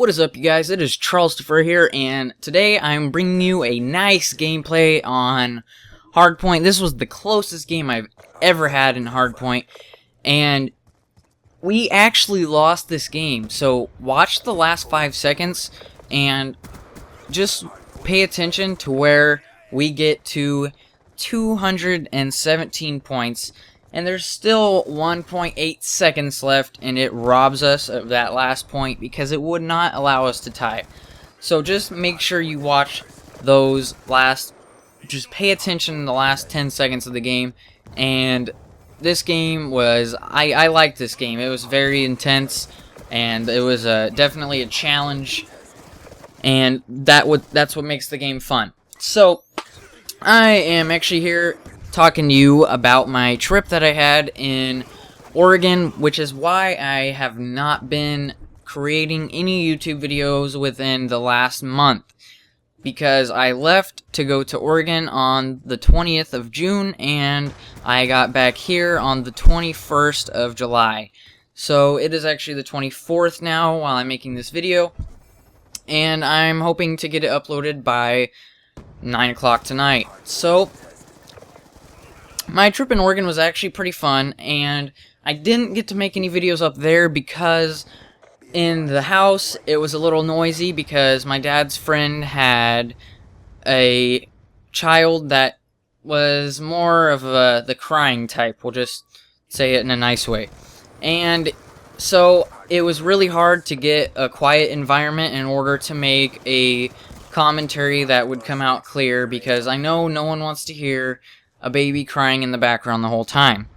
What is up, you guys? It is Charlestopher here, and today I'm bringing you a nice gameplay on Hardpoint. This was the closest game I've ever had in Hardpoint, and we actually lost this game. So watch the last 5 seconds and just pay attention to where we get to 217 points. And there's still 1.8 seconds left, and it robs us of that last point because it would not allow us to tie. So just make sure you watch those last, just pay attention in the last 10 seconds of the game. And this game was, I liked this game. It was very intense, and it was definitely a challenge, and that's what makes the game fun. So I am actually here talking to you about my trip that I had in Oregon, which is why I have not been creating any YouTube videos within the last month, because I left to go to Oregon on the 20th of June and I got back here on the 21st of July. So it is actually the 24th now while I'm making this video, and I'm hoping to get it uploaded by 9 o'clock tonight. So my trip in Oregon was actually pretty fun, and I didn't get to make any videos up there because in the house it was a little noisy because my dad's friend had a child that was more of the crying type, we'll just say it in a nice way. And so it was really hard to get a quiet environment in order to make a commentary that would come out clear, because I know no one wants to hear a baby crying in the background the whole time.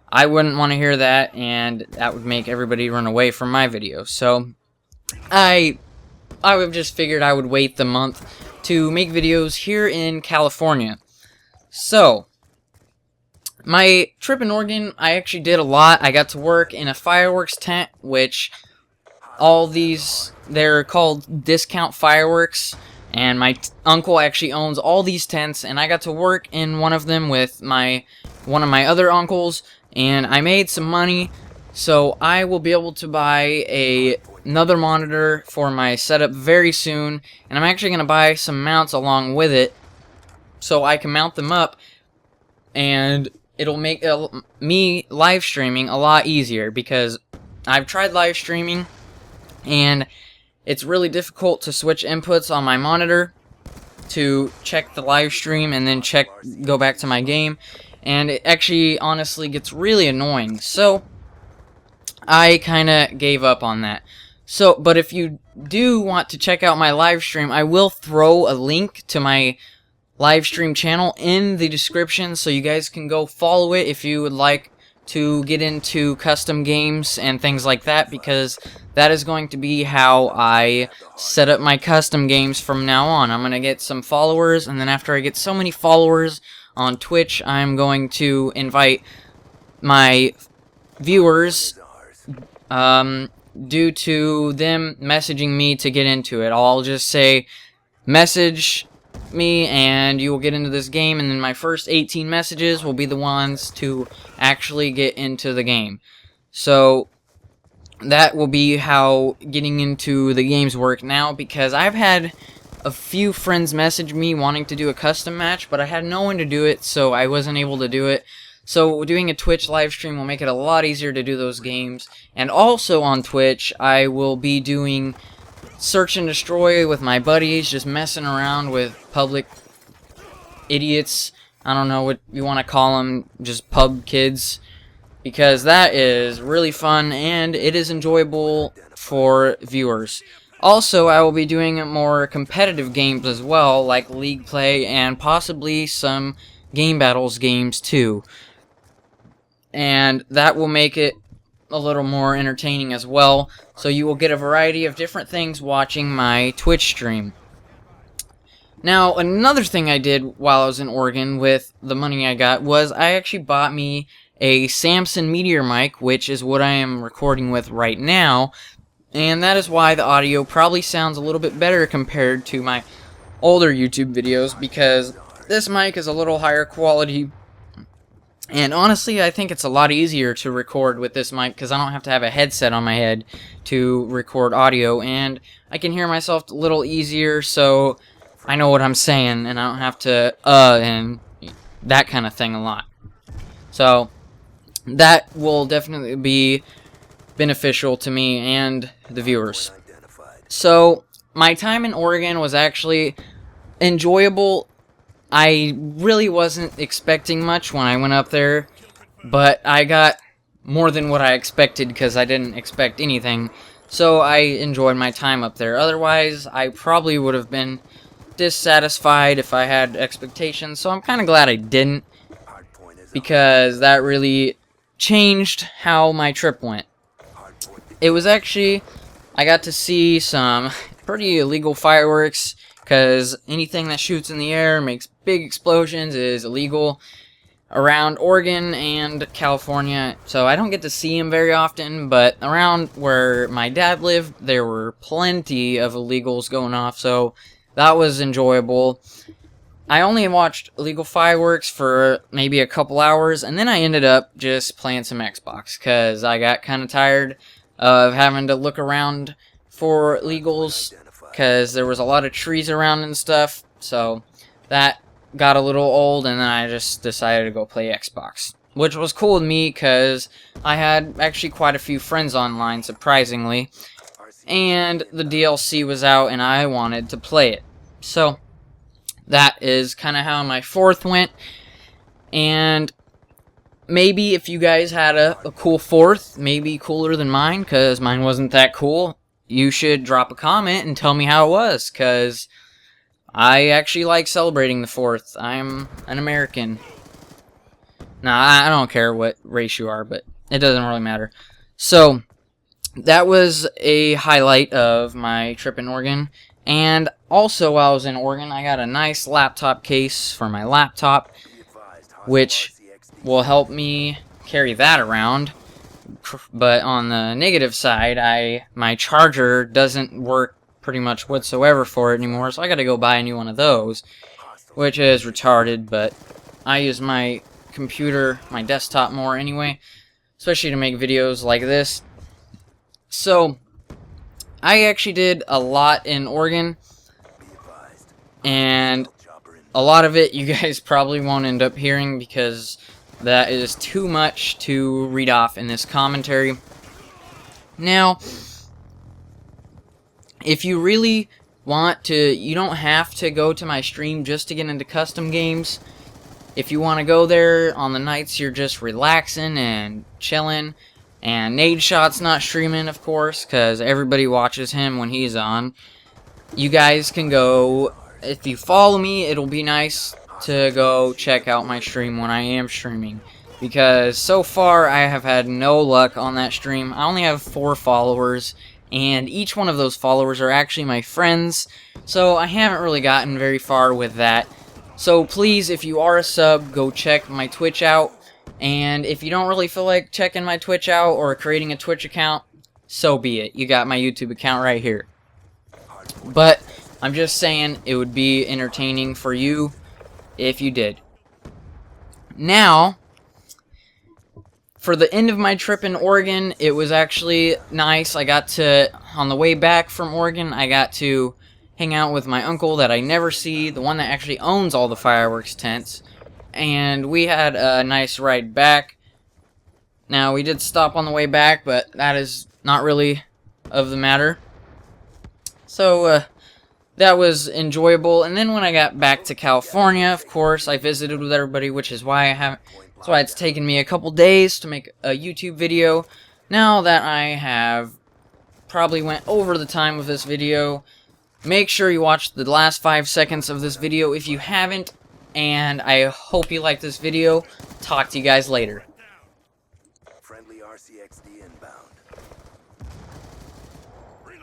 I wouldn't want to hear that, and that would make everybody run away from my video. So I would just figured I would wait the month to make videos here in California. So my trip in Oregon, I actually did a lot. I got to work in a fireworks tent, which they're called discount fireworks. And my uncle actually owns all these tents, and I got to work in one of them with one of my other uncles, and I made some money, so I will be able to buy another monitor for my setup very soon, and I'm actually going to buy some mounts along with it so I can mount them up, and it'll make me live streaming a lot easier, because I've tried live streaming and it's really difficult to switch inputs on my monitor to check the live stream and then go back to my game, and it actually honestly gets really annoying. So I kind of gave up on that. But if you do want to check out my live stream, I will throw a link to my live stream channel in the description, so you guys can go follow it if you would like to get into custom games and things like that, because that is going to be how I set up my custom games from now on. I'm going to get some followers, and then after I get so many followers on Twitch, I'm going to invite my viewers due to them messaging me to get into it. I'll just say, message me and you will get into this game, and then my first 18 messages will be the ones to actually get into the game. So that will be how getting into the games work now, because I've had a few friends message me wanting to do a custom match, but I had no one to do it, so I wasn't able to do it. So doing a Twitch live stream will make it a lot easier to do those games. And also on Twitch, I will be doing search and destroy with my buddies, just messing around with public idiots. I don't know what you want to call them, just pub kids, because that is really fun and it is enjoyable for viewers. Also, I will be doing more competitive games as well, like League Play and possibly some Game Battles games too. And that will make it a little more entertaining as well, so you will get a variety of different things watching my Twitch stream. Now, another thing I did while I was in Oregon with the money I got was I actually bought me a Samson Meteor mic, which is what I am recording with right now, and that is why the audio probably sounds a little bit better compared to my older YouTube videos, because this mic is a little higher quality And honestly, I think it's a lot easier to record with this mic because I don't have to have a headset on my head to record audio, and I can hear myself a little easier, so I know what I'm saying, and I don't have to and that kind of thing a lot. So that will definitely be beneficial to me and the viewers. So my time in Oregon was actually enjoyable. I really wasn't expecting much when I went up there, but I got more than what I expected because I didn't expect anything. So I enjoyed my time up there. Otherwise, I probably would have been dissatisfied if I had expectations. So I'm kind of glad I didn't, because that really changed how my trip went. It was actually, I got to see some pretty illegal fireworks, because anything that shoots in the air makes big explosions is illegal around Oregon and California. So I don't get to see them very often, but around where my dad lived, there were plenty of illegals going off, so that was enjoyable. I only watched illegal fireworks for maybe a couple hours, and then I ended up just playing some Xbox, because I got kind of tired of having to look around for illegals, because there was a lot of trees around and stuff, so that got a little old, and then I just decided to go play Xbox, which was cool with me, because I had actually quite a few friends online, surprisingly, and the DLC was out, and I wanted to play it. So that is kind of how my 4th went, and maybe if you guys had a cool 4th, maybe cooler than mine, because mine wasn't that cool, you should drop a comment and tell me how it was, because I actually like celebrating the 4th. I'm an American. Nah, I don't care what race you are, but it doesn't really matter. So that was a highlight of my trip in Oregon. And also, while I was in Oregon, I got a nice laptop case for my laptop, which will help me carry that around. But on the negative side, my charger doesn't work pretty much whatsoever for it anymore, so I gotta go buy a new one of those, which is retarded, but I use my computer, my desktop more anyway, especially to make videos like this. So I actually did a lot in Oregon, and a lot of it you guys probably won't end up hearing because that is too much to read off in this commentary. Now, if you really want to, you don't have to go to my stream just to get into custom games. If you want to go there on the nights you're just relaxing and chilling, and Nadeshot's not streaming, of course, because everybody watches him when he's on, you guys can go. If you follow me, it'll be nice to go check out my stream when I am streaming, because so far I have had no luck on that stream. I only have 4 followers, and each one of those followers are actually my friends, so I haven't really gotten very far with that. So please, if you are a sub, go check my Twitch out, and if you don't really feel like checking my Twitch out or creating a Twitch account, so be it. You got my YouTube account right here. But I'm just saying it would be entertaining for you if you did. Now, for the end of my trip in Oregon, it was actually nice. I got to, on the way back from Oregon, I got to hang out with my uncle that I never see, the one that actually owns all the fireworks tents, and we had a nice ride back. Now, we did stop on the way back, but that is not really of the matter. So, that was enjoyable. And then when I got back to California, of course, I visited with everybody, which is why that's why it's taken me a couple days to make a YouTube video. Now that I have probably went over the time of this video, make sure you watch the last 5 seconds of this video if you haven't, and I hope you like this video. Talk to you guys later. Friendly RCXD inbound. Reload.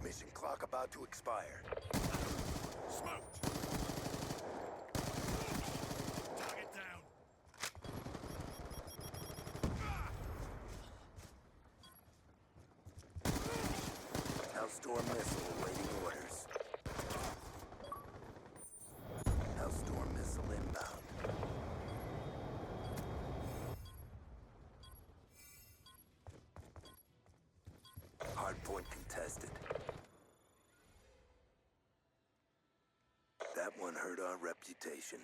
Mission clock about to expire. Smoke. Target down. Hellstorm missile awaiting orders. Hardpoint contested. That one hurt our reputation.